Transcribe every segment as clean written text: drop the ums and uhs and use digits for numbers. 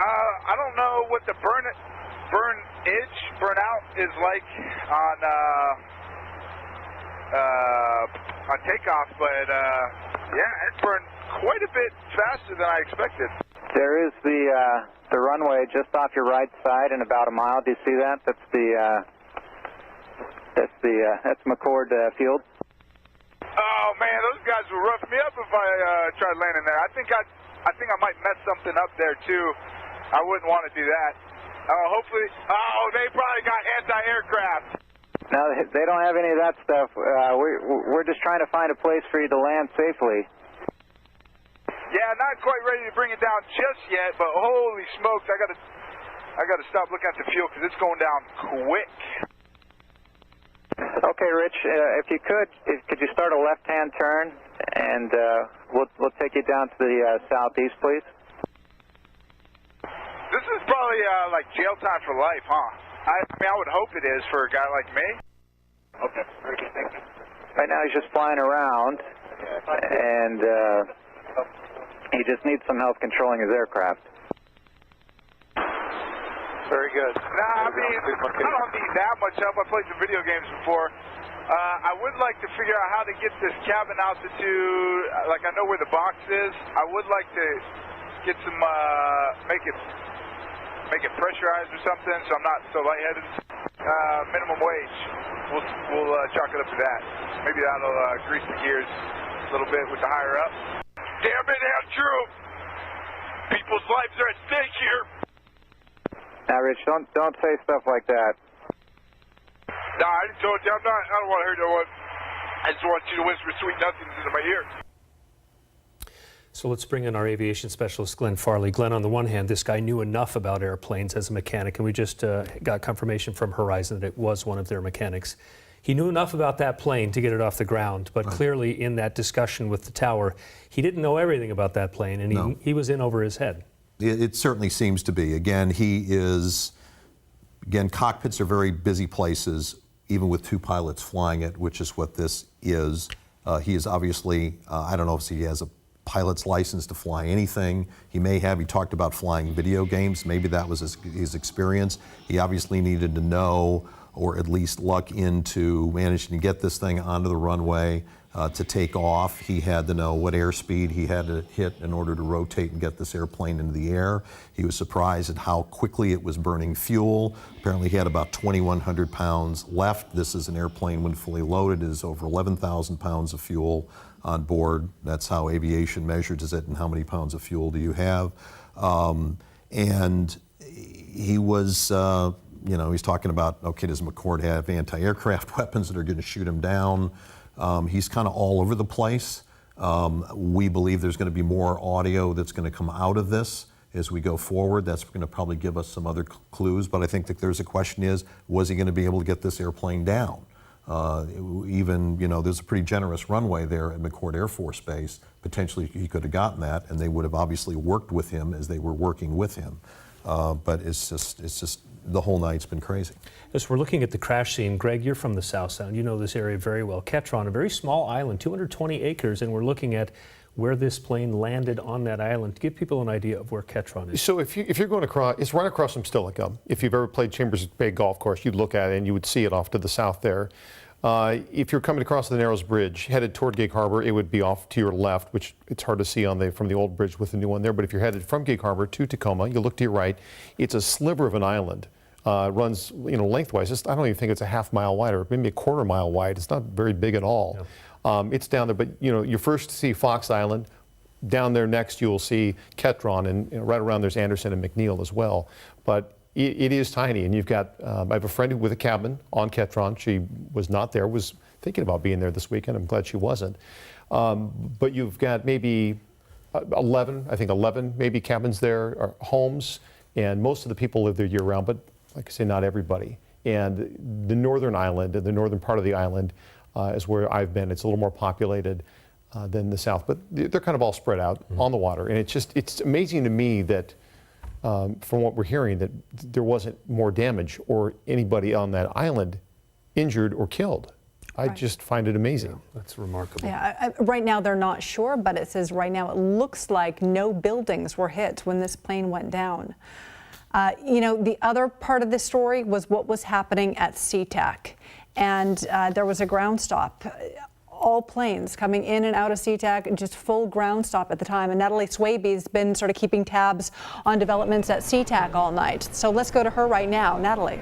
I don't know what the burnout is like on takeoff, but yeah, it burned quite a bit faster than I expected. There is the runway just off your right side in about a mile. Do you see that? That's McCord Field. Oh man, those guys will rough me up if I tried landing there. I think I might mess something up there too. I wouldn't want to do that. Hopefully, they probably got anti-aircraft. No, they don't have any of that stuff. We're just trying to find a place for you to land safely. Yeah, not quite ready to bring it down just yet, but holy smokes, I gotta stop looking at the fuel because it's going down quick. Okay, Rich, if you could you start a left-hand turn, and we'll take you down to the southeast, please. This is probably like jail time for life, huh? I mean, I would hope it is for a guy like me. Okay, very good, thank you. Right now he's just flying around, and he just needs some help controlling his aircraft. Very good. Nah, I mean, I don't need that much help. I played some video games before. I would like to figure out how to get this cabin altitude. Like, I know where the box is. I would like to get some, make it pressurized or something so I'm not so lightheaded. Minimum wage. We'll chalk it up to that. Maybe that'll grease the gears a little bit with the higher up. Damn it, Andrew! People's lives are at stake here. Now, Rich, don't say stuff like that. Nah, I just told you I don't want to hear no one. I just want you to whisper sweet nothings into my ear. So let's bring in our aviation specialist, Glenn Farley. Glenn, on the one hand, this guy knew enough about airplanes as a mechanic, and we just got confirmation from Horizon that it was one of their mechanics. He knew enough about that plane to get it off the ground, but clearly in that discussion with the tower, he didn't know everything about that plane, and he was in over his head. It certainly seems to be. Again, cockpits are very busy places, even with two pilots flying it, which is what this is. He is obviously, I don't know if he has a pilot's license to fly anything. He talked about flying video games. Maybe that was his experience. He obviously needed to know, or at least luck into managing to get this thing onto the runway to take off. He had to know what airspeed he had to hit in order to rotate and get this airplane into the air. He was surprised at how quickly it was burning fuel. Apparently he had about 2,100 pounds left. This is an airplane when fully loaded is over 11,000 pounds of fuel on board. That's how aviation measures it, and how many pounds of fuel do you have. And he was, he's talking about, okay, does McCord have anti-aircraft weapons that are going to shoot him down? He's kind of all over the place. We believe there's going to be more audio that's going to come out of this as we go forward. That's going to probably give us some other clues, but I think that there's a question is, was he going to be able to get this airplane down? There's a pretty generous runway there at McCord Air Force Base. Potentially he could have gotten that, and they would have obviously worked with him as they were working with him. But it's just the whole night's been crazy. As we're looking at the crash scene, Greg, you're from the South Sound. You know this area very well. Ketron, a very small island, 220 acres, and we're looking at where this plane landed on that island to give people an idea of where Ketron is. So if you're going across, it's right across from Steilacoom. If you've ever played Chambers Bay Golf Course, you'd look at it and you would see it off to the south there. If you're coming across the Narrows Bridge, headed toward Gig Harbor, it would be off to your left, which it's hard to see from the old bridge with the new one there. But if you're headed from Gig Harbor to Tacoma, you look to your right. It's a sliver of an island. Runs, lengthwise. I don't even think it's a half mile wide, or maybe a quarter mile wide. It's not very big at all. Yeah. It's down there, but you first see Fox Island. Down there next, you'll see Ketron, and right around there's Anderson and McNeil as well. But it is tiny, and you've got, I have a friend with a cabin on Ketron. She was not there, was thinking about being there this weekend. I'm glad she wasn't. But you've got maybe 11 maybe cabins there, or homes, and most of the people live there year round, but like I say, not everybody. And the northern island, the northern part of the island is where I've been. It's a little more populated than the south, but they're kind of all spread out on the water. And it's amazing to me that from what we're hearing, that there wasn't more damage or anybody on that island injured or killed. I just find it amazing. That's remarkable. Yeah, right now they're not sure, but it says right now it looks like no buildings were hit when this plane went down. You know, the other part of this story was what was happening at SeaTac, and there was a ground stop. All planes coming in and out of SeaTac, just full ground stop at the time. And Natalie Swaby's been sort of keeping tabs on developments at SeaTac all night. So let's go to her right now. Natalie.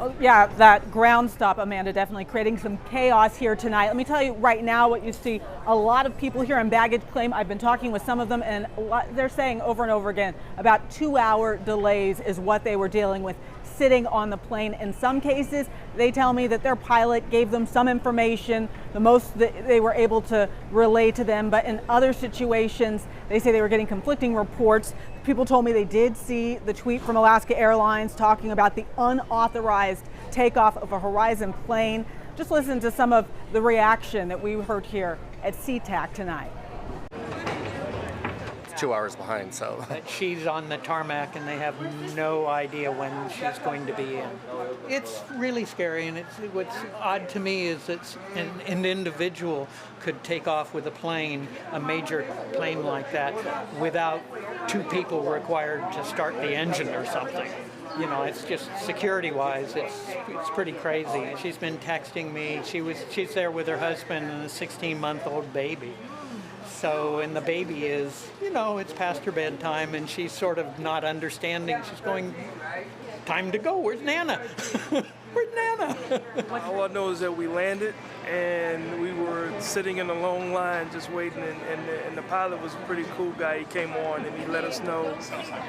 Oh, yeah, that ground stop, Amanda, definitely creating some chaos here tonight. Let me tell you right now what you see. A lot of people here on baggage claim. I've been talking with some of them, and they're saying over and over again about 2-hour delays is what they were dealing with sitting on the plane. In some cases, they tell me that their pilot gave them some information, the most that they were able to relay to them, but in other situations, they say they were getting conflicting reports. People told me they did see the tweet from Alaska Airlines talking about the unauthorized takeoff of a Horizon plane. Just listen to some of the reaction that we heard here at SeaTac tonight. 2 hours behind, so. She's on the tarmac and they have no idea when she's going to be in. It's really scary, and what's odd to me is that an individual could take off with a plane, a major plane like that, without 2 people required to start the engine or something. You know, it's just security-wise, it's pretty crazy. She's been texting me. She's there with her husband and a 16-month-old baby. So, and the baby is, you know, it's past her bedtime, and she's sort of not understanding. She's going, time to go. Where's Nana? Where's Nana? All I know is that we landed, and we were sitting in a long line just waiting, and the pilot was a pretty cool guy. He came on, and he let us know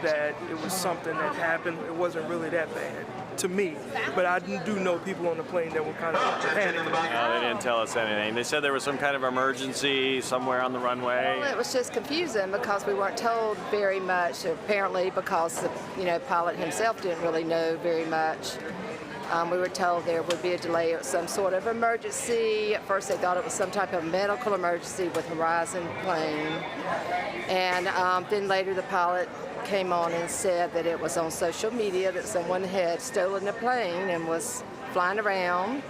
that it was something that happened. It wasn't really that bad to me, but I do know people on the plane that were kind of panicking. No, they didn't tell us anything. They said there was some kind of emergency somewhere on the runway. Well, it was just confusing because we weren't told very much, apparently because the pilot himself didn't really know very much. We were told there would be a delay or some sort of emergency. At first they thought it was some type of medical emergency with Horizon plane. And then later the pilot came on and said that it was on social media that someone had stolen the plane and was flying around.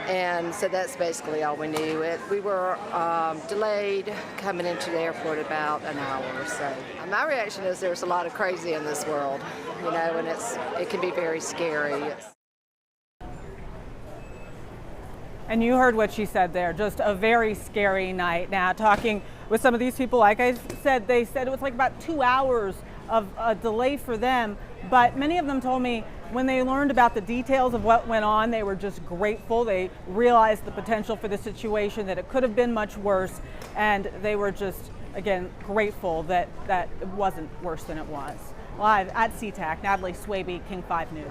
And so that's basically all we knew. We were delayed coming into the airport about an hour or so. My reaction is there's a lot of crazy in this world, you know, and it can be very scary. And you heard what she said there, just a very scary night. Now, talking with some of these people, like I said, they said it was like about 2 hours of a delay for them, but many of them told me when they learned about the details of what went on, they were just grateful. They realized the potential for the situation, that it could have been much worse, and they were just, again, grateful that it wasn't worse than it was. Live at SeaTac, Natalie Swaby, King 5 News.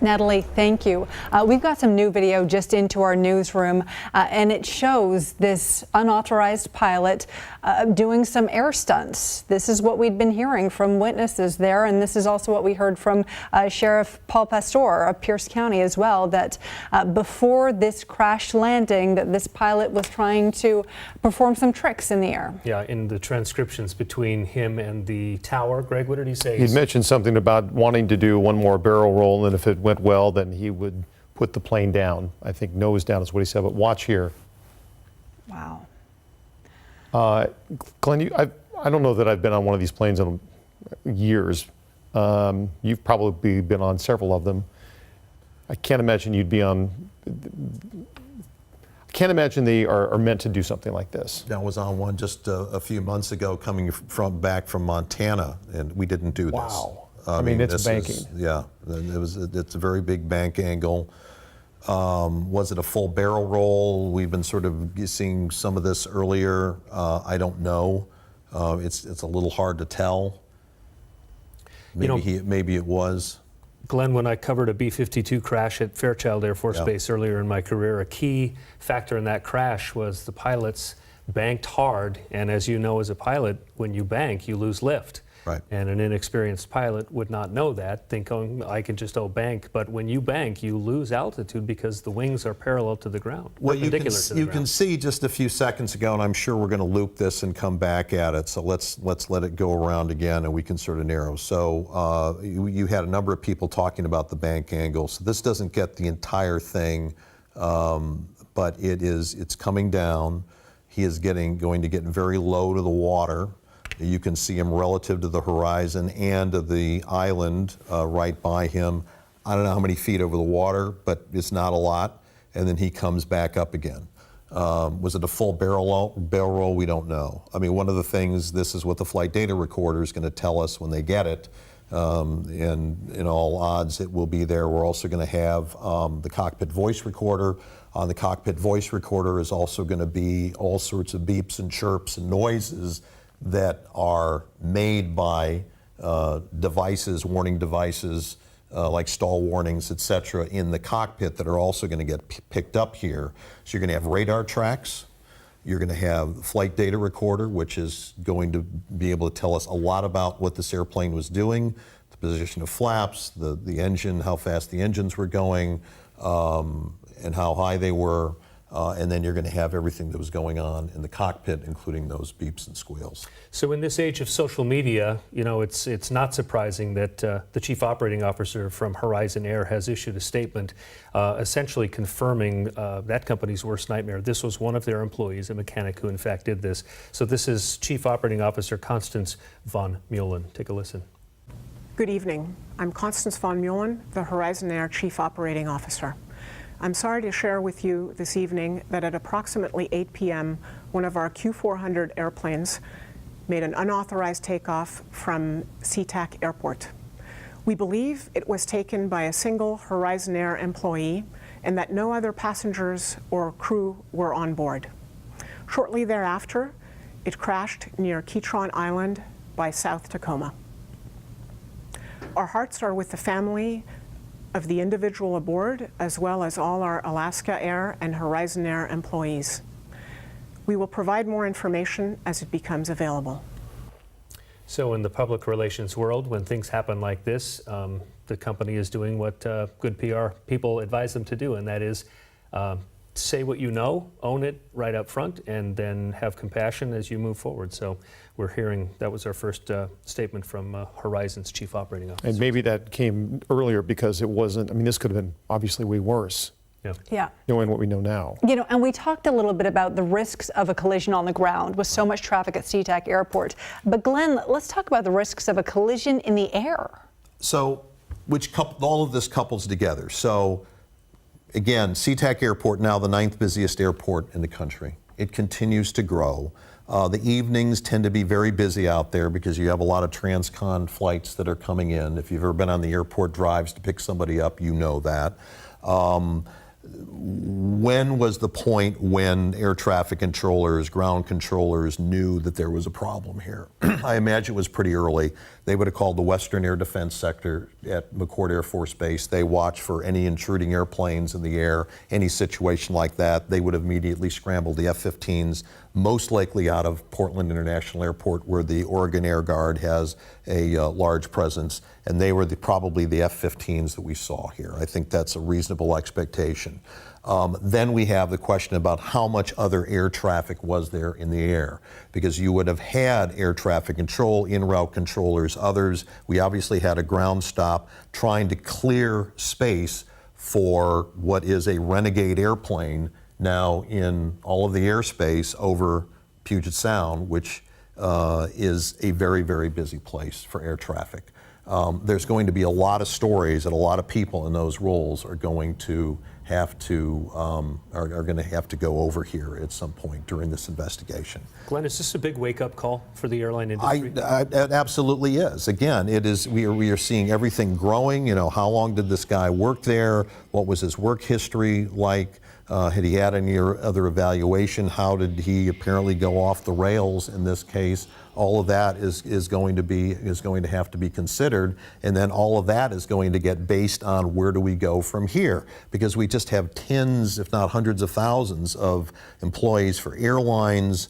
Natalie, thank you. We've got some new video just into our newsroom, and it shows this unauthorized pilot doing some air stunts. This is what we'd been hearing from witnesses there, and this is also what we heard from Sheriff Paul Pastor of Pierce County as well, that before this crash landing, that this pilot was trying to perform some tricks in the air. Yeah, in the transcriptions between him and the tower, Greg, what did he say? He'd mentioned something about wanting to do one more barrel roll, and if it went well, then he would put the plane down. I think nose down is what he said, but watch here. Wow. Glenn, I don't know that I've been on one of these planes in years. You've probably been on several of them. I can't imagine you'd be on. I can't imagine they are meant to do something like this. I was on one just a few months ago coming back from Montana, and we didn't do this. Wow. I mean, it's banking. It's a very big bank angle. Was it a full barrel roll? We've been sort of seeing some of this earlier. I don't know. It's a little hard to tell. Maybe it was. Glenn, when I covered a B-52 crash at Fairchild Air Force Base earlier in my career, a key factor in that crash was the pilots banked hard, and as you know as a pilot, when you bank, you lose lift. Right. And an inexperienced pilot would not know that, think, oh, I can just bank. But when you bank, you lose altitude because the wings are parallel to the ground, Well, you perpendicular can see just a few seconds ago, and I'm sure we're going to loop this and come back at it. So let's let it go around again, and we can sort of narrow. So you had a number of people talking about the bank angle. So this doesn't get the entire thing, but it's coming down. He is going to get very low to the water. You can see him relative to the horizon and to the island right by him. I don't know how many feet over the water, but it's not a lot. And then he comes back up again. Was it a full barrel roll? We don't know. I mean, one of the things, this is what the flight data recorder is going to tell us when they get it. And in all odds, it will be there. We're also going to have the cockpit voice recorder. On the cockpit voice recorder is also going to be all sorts of beeps and chirps and noises that are made by devices, warning devices, like stall warnings, etc., in the cockpit that are also going to get picked up here. So you're going to have radar tracks. You're going to have the flight data recorder, which is going to be able to tell us a lot about what this airplane was doing, the position of flaps, the engine, how fast the engines were going, and how high they were. And then you're going to have everything that was going on in the cockpit, including those beeps and squeals. So in this age of social media, it's not surprising that the chief operating officer from Horizon Air has issued a statement essentially confirming that company's worst nightmare. This was one of their employees, a mechanic who in fact did this. So this is Chief Operating Officer Constance von Muehlen. Take a listen. Good evening. I'm Constance von Muehlen, the Horizon Air Chief Operating Officer. I'm sorry to share with you this evening that at approximately 8 p.m., one of our Q400 airplanes made an unauthorized takeoff from SeaTac Airport. We believe it was taken by a single Horizon Air employee and that no other passengers or crew were on board. Shortly thereafter, it crashed near Ketron Island by South Tacoma. Our hearts are with the family of the individual aboard, as well as all our Alaska Air and Horizon Air employees. We will provide more information as it becomes available. So in the public relations world, when things happen like this, the company is doing what good PR people advise them to do, and that is say what you know, own it right up front, and then have compassion as you move forward. So we're hearing that was our first statement from Horizon's Chief Operating Officer. And maybe that came earlier because it wasn't, I mean, this could have been obviously way worse. Yeah. Knowing what we know now. And we talked a little bit about the risks of a collision on the ground with so much traffic at SeaTac Airport. But Glenn, let's talk about the risks of a collision in the air. So, all of this couples together. So, again, SeaTac Airport, now the 9th busiest airport in the country. It continues to grow. The evenings tend to be very busy out there because you have a lot of transcon flights that are coming in. If you've ever been on the airport drives to pick somebody up, you know that. When was the point when air traffic controllers, ground controllers knew that there was a problem here? I imagine it was pretty early. They would have called the Western Air Defense Sector at McChord Air Force Base. They watch for any intruding airplanes in the air, any situation like that. They would have immediately scrambled the F-15s, most likely out of Portland International Airport, where the Oregon Air Guard has a large presence, and they were probably the F-15s that we saw here. I think that's a reasonable expectation. Then we have the question about how much other air traffic was there in the air, because you would have had air traffic control, en-route controllers, others. We obviously had a ground stop trying to clear space for what is a renegade airplane now in all of the airspace over Puget Sound, which is a very, very busy place for air traffic. There's going to be a lot of stories that a lot of people in those roles are going to have to go over here at some point during this investigation. Glenn, is this a big wake-up call for the airline industry? It absolutely is. Again, it is. We are seeing everything growing. How long did this guy work there? What was his work history like? Had he had any other evaluation? How did he apparently go off the rails in this case? All of that is going to have to be considered, and then all of that is going to get based on where do we go from here, because we just have tens, if not hundreds of thousands of employees for airlines,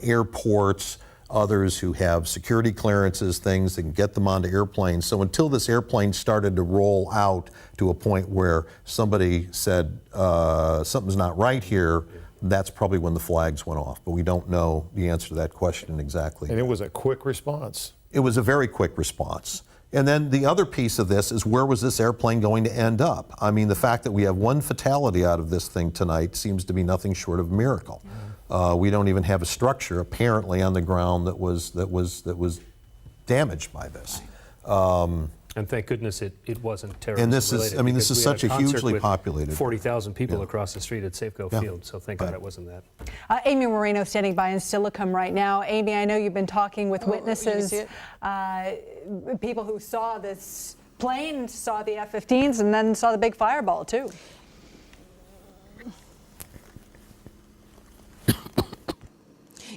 airports, others who have security clearances, things that can get them onto airplanes. So until this airplane started to roll out to a point where somebody said something's not right here, that's probably when the flags went off. But we don't know the answer to that question exactly. And it was a quick response. It was a very quick response. And then the other piece of this is, where was this airplane going to end up? I mean, the fact that we have one fatality out of this thing tonight seems to be nothing short of a miracle. We don't even have a structure apparently on the ground that was damaged by this. And thank goodness it wasn't terrorist And this related, is, I mean, this because is we had such a hugely with populated. 40,000 people across the street at Safeco Field, so thank God it wasn't that. Amy Marino standing by in Stillicum right now. Amy, I know you've been talking with witnesses, people who saw this plane, saw the F-15s, and then saw the big fireball too.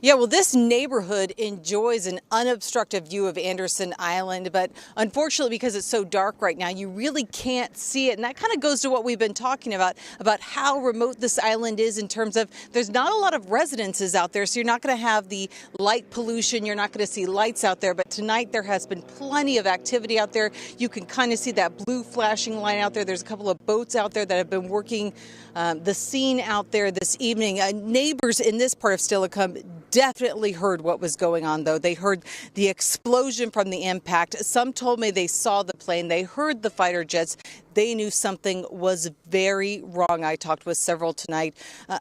Yeah, well, this neighborhood enjoys an unobstructed view of Anderson Island, but unfortunately, because it's so dark right now, you really can't see it. And that kind of goes to what we've been talking about how remote this island is in terms of there's not a lot of residences out there, so you're not going to have the light pollution. You're not going to see lights out there. But tonight, there has been plenty of activity out there. You can kind of see that blue flashing line out there. There's a couple of boats out there that have been working the scene out there this evening. Neighbors in this part of Stillicum definitely heard what was going on, though. They heard the explosion from the impact. Some told me they saw the plane. They heard the fighter jets. They knew something was very wrong. I talked with several tonight,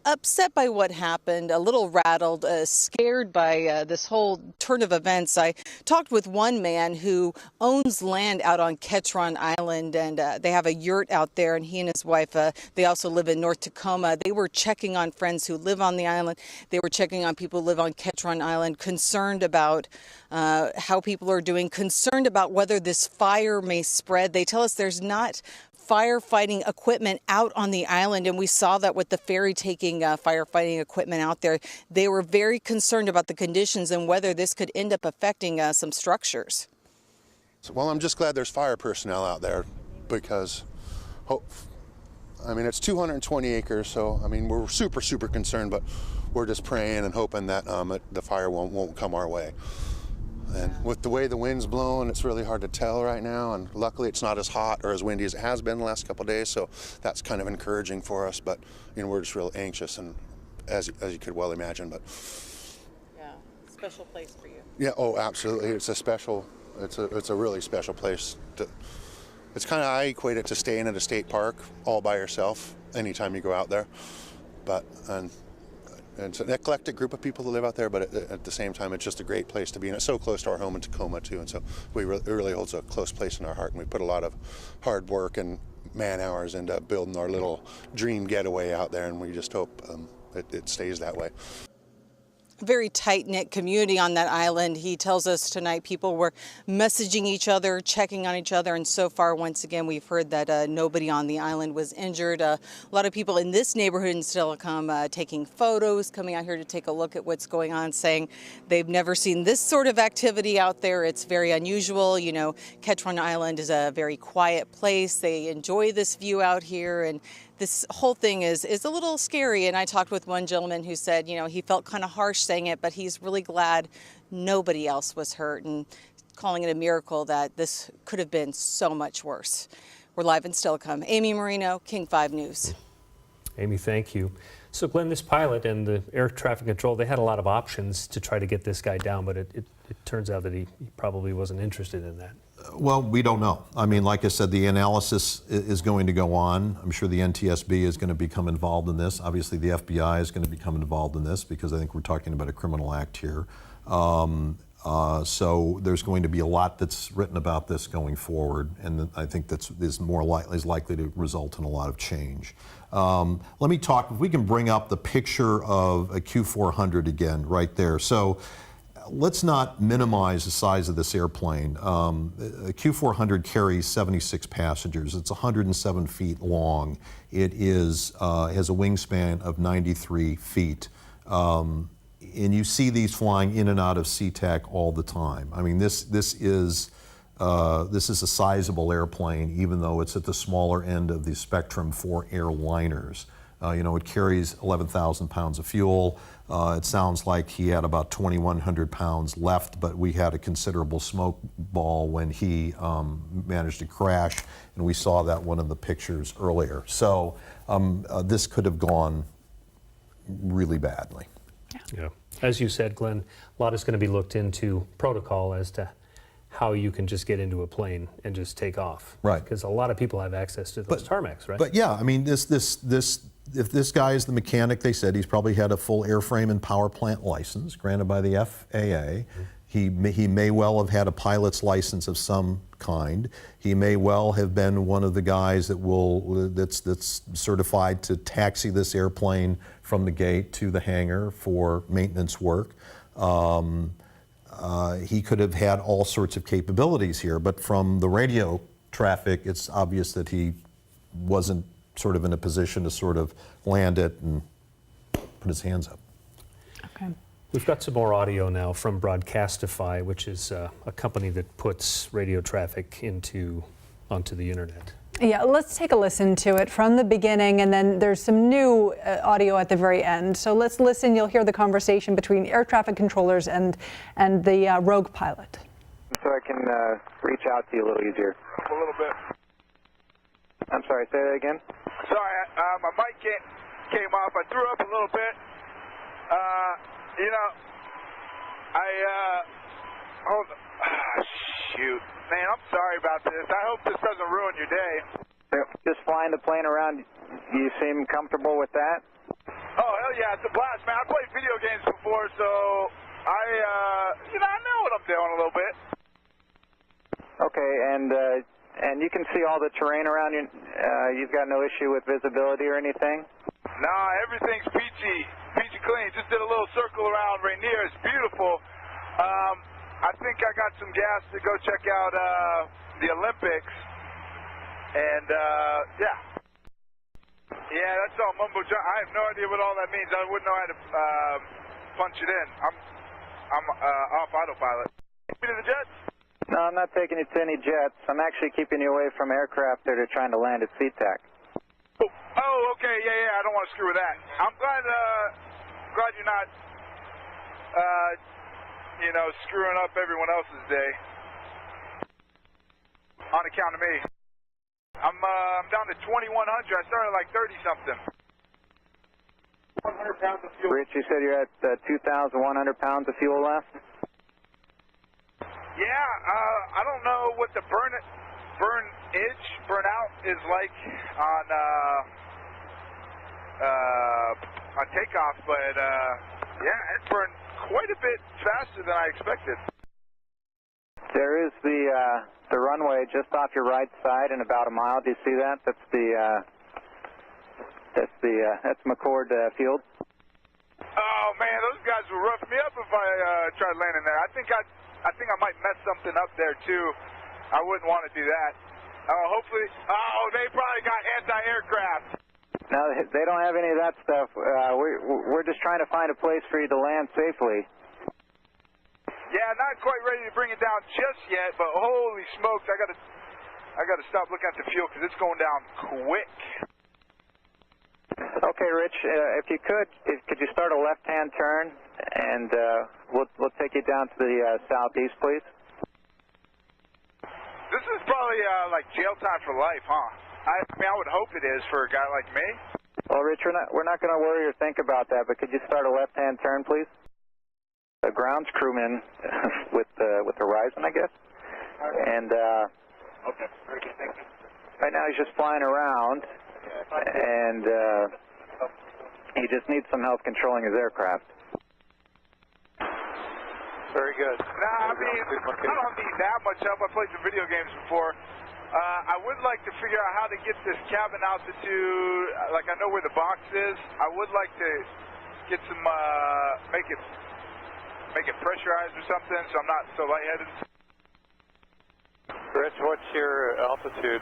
upset by what happened, a little rattled, scared by this whole turn of events. I talked with one man who owns land out on Ketron Island, and they have a yurt out there, and he and his wife, they also live in North Tacoma. They were checking on friends who live on the island. They were checking on people who live on Ketron Island, concerned about how people are doing, concerned about whether this fire may spread. They tell us there's not firefighting equipment out on the island, and we saw that with the ferry taking firefighting equipment out there. They were very concerned about the conditions and whether this could end up affecting some structures. Well, I'm just glad there's fire personnel out there, because I mean, it's 220 acres, so I mean, we're super concerned, but we're just praying and hoping that the fire won't come our way. And with the way the wind's blowing, it's really hard to tell right now, and luckily it's not as hot or as windy as it has been the last couple of days, so that's kind of encouraging for us. But you know, we're just real anxious, and as you could well imagine. But yeah, special place for you. Yeah, oh, absolutely. It's a really special place. It's kind of, I equate it to staying at a state park all by yourself anytime you go out there. But and it's an eclectic group of people that live out there, but at the same time, it's just a great place to be. And it's so close to our home in Tacoma, too. And so it really holds a close place in our heart. And we put a lot of hard work and man hours into building our little dream getaway out there. And we just hope it stays that way. Very tight-knit community on that island. He tells us tonight people were messaging each other, checking on each other, and so far, once again, we've heard that nobody on the island was injured. A lot of people in this neighborhood in Stillicum taking photos, coming out here to take a look at what's going on, saying they've never seen this sort of activity out there. It's very unusual. You know, Ketron Island is a very quiet place. They enjoy this view out here, and this whole thing is a little scary. And I talked with one gentleman who said, you know, he felt kind of harsh saying it, but he's really glad nobody else was hurt, and calling it a miracle that this could have been so much worse. We're live in Stillicum. Amy Marino, King 5 News. Amy, thank you. So Glenn, this pilot and the air traffic control, they had a lot of options to try to get this guy down, but it turns out that he probably wasn't interested in that. Well, we don't know. I mean, like I said, the analysis is going to go on. I'm sure the NTSB is going to become involved in this. Obviously, the FBI is going to become involved in this, because I think we're talking about a criminal act here. So there's going to be a lot that's written about this going forward, and I think is likely to result in a lot of change. Let me talk, if we can bring up the picture of a Q400 again, right there. So let's not minimize the size of this airplane. A Q400 carries 76 passengers. It's 107 feet long. It has a wingspan of 93 feet. And you see these flying in and out of SeaTac all the time. I mean, this is a sizable airplane, even though it's at the smaller end of the spectrum for airliners. You know, it carries 11,000 pounds of fuel. It sounds like he had about 2,100 pounds left, but we had a considerable smoke ball when he managed to crash, and we saw that one of the pictures earlier. So this could have gone really badly. Yeah. As you said, Glenn, a lot is going to be looked into protocol as to how you can just get into a plane and just take off. Right. Because a lot of people have access to those tarmacs, right? But yeah, I mean, if this guy is the mechanic, they said he's probably had a full airframe and power plant license granted by the FAA. He may well have had a pilot's license of some kind. He may well have been one of the guys that's certified to taxi this airplane from the gate to the hangar for maintenance work. He could have had all sorts of capabilities here, but from the radio traffic, it's obvious that he wasn't sort of in a position to sort of land it and put his hands up. Okay. We've got some more audio now from Broadcastify, which is a company that puts radio traffic onto the internet. Yeah, let's take a listen to it from the beginning, and then there's some new audio at the very end. So let's listen. You'll hear the conversation between air traffic controllers and the rogue pilot. So I can reach out to you a little easier. A little bit. I'm sorry, say that again? Sorry, my mic came off. I threw up a little bit. You know, hold on. Shoot. Man, I'm sorry about this. I hope this doesn't ruin your day. Just flying the plane around, you seem comfortable with that? Oh, hell yeah, it's a blast, man. I played video games before, so I know what I'm doing a little bit. Okay, and you can see all the terrain around you. You've got no issue with visibility or anything? Nah, everything's peachy clean. Just did a little circle around Rainier. It's beautiful. I think I got some gas to go check out the Olympics. And, yeah. Yeah, that's all mumbo jumbo. I have no idea what all that means. I wouldn't know how to punch it in. I'm off autopilot. Take me to the jets? No, I'm not taking you to any jets. I'm actually keeping you away from aircraft that are trying to land at SeaTac. Oh, okay. Yeah. I don't want to screw with that. I'm glad you're not, screwing up everyone else's day. On account of me. I'm down to 2,100. I started like 30-something. 100 pounds of fuel. Rich, you said you're at 2,100 pounds of fuel left? Yeah, I don't know what the burnout is like on takeoff, but yeah, it burned quite a bit faster than I expected. There is the runway just off your right side in about a mile. Do you see that? That's McCord Field. Oh man, those guys would rough me up if I tried landing there. I think I might mess something up there too. I wouldn't want to do that. Hopefully. Oh, they probably got anti-aircraft. No, they don't have any of that stuff. We're just trying to find a place for you to land safely. Yeah, not quite ready to bring it down just yet, but holy smokes, I gotta stop looking at the fuel because it's going down quick. Okay, Rich, if you could you start a left-hand turn, and we'll take you down to the southeast, please. This is probably like jail time for life, huh? I mean, I would hope it is for a guy like me. Well, Rich, we're not going to worry or think about that, but could you start a left-hand turn, please? A grounds crewman with Horizon, I guess. And okay, very good, thank you. Right now he's just flying around, and he just needs some help controlling his aircraft. Very good. Nah, I mean, I don't need that much help. I played some video games before. I would like to figure out how to get this cabin altitude. Like, I know where the box is. I would like to get some, make it pressurized or something so I'm not so lightheaded. Rich, what's your altitude?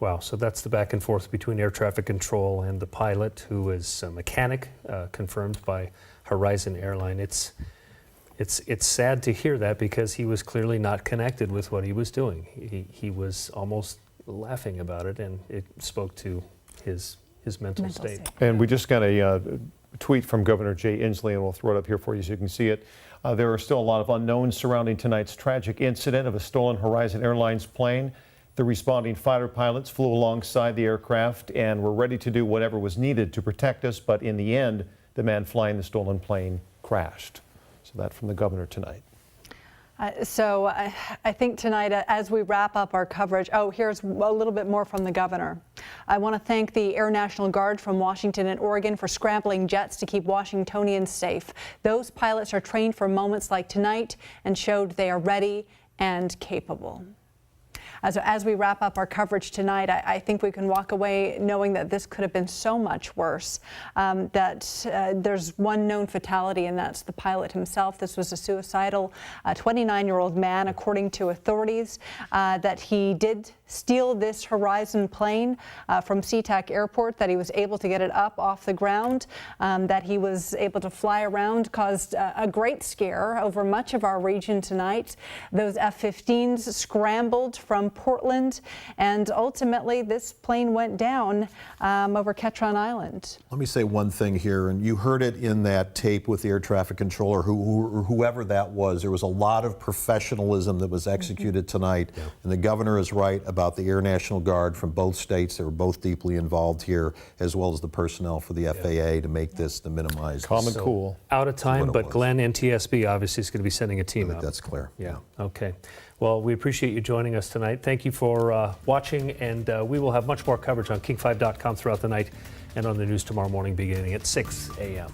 Wow, so that's the back and forth between air traffic control and the pilot, who is a mechanic, confirmed by Horizon Airline. It's sad to hear that because he was clearly not connected with what he was doing. He was almost laughing about it, and it spoke to his mental state. And we just got a tweet from Governor Jay Inslee, and we'll throw it up here for you so you can see it. There are still a lot of unknowns surrounding tonight's tragic incident of a stolen Horizon Airlines plane. The responding fighter pilots flew alongside the aircraft and were ready to do whatever was needed to protect us, but in the end, the man flying the stolen plane crashed. So that from the governor tonight. So I think tonight, as we wrap up our coverage, here's a little bit more from the governor. I want to thank the Air National Guard from Washington and Oregon for scrambling jets to keep Washingtonians safe. Those pilots are trained for moments like tonight and showed they are ready and capable. As we wrap up our coverage tonight, I think we can walk away knowing that this could have been so much worse, there's one known fatality, and that's the pilot himself. This was a suicidal 29-year-old man, according to authorities, that he did steal this Horizon plane from SeaTac Airport, that he was able to get it up off the ground, that he was able to fly around, caused a great scare over much of our region tonight. Those F-15s scrambled from Portland, and ultimately this plane went down over Ketron Island. Let me say one thing here, and you heard it in that tape with the air traffic controller, whoever that was. There was a lot of professionalism that was executed tonight, and the governor is right about the Air National Guard from both states. They were both deeply involved here, as well as the personnel for the FAA to make this to minimize. Calm and cool. Out of time, but Glenn, NTSB obviously is going to be sending a team out. That's clear. Yeah. Okay. Well, we appreciate you joining us tonight. Thank you for watching, and we will have much more coverage on king5.com throughout the night and on the news tomorrow morning beginning at 6 a.m.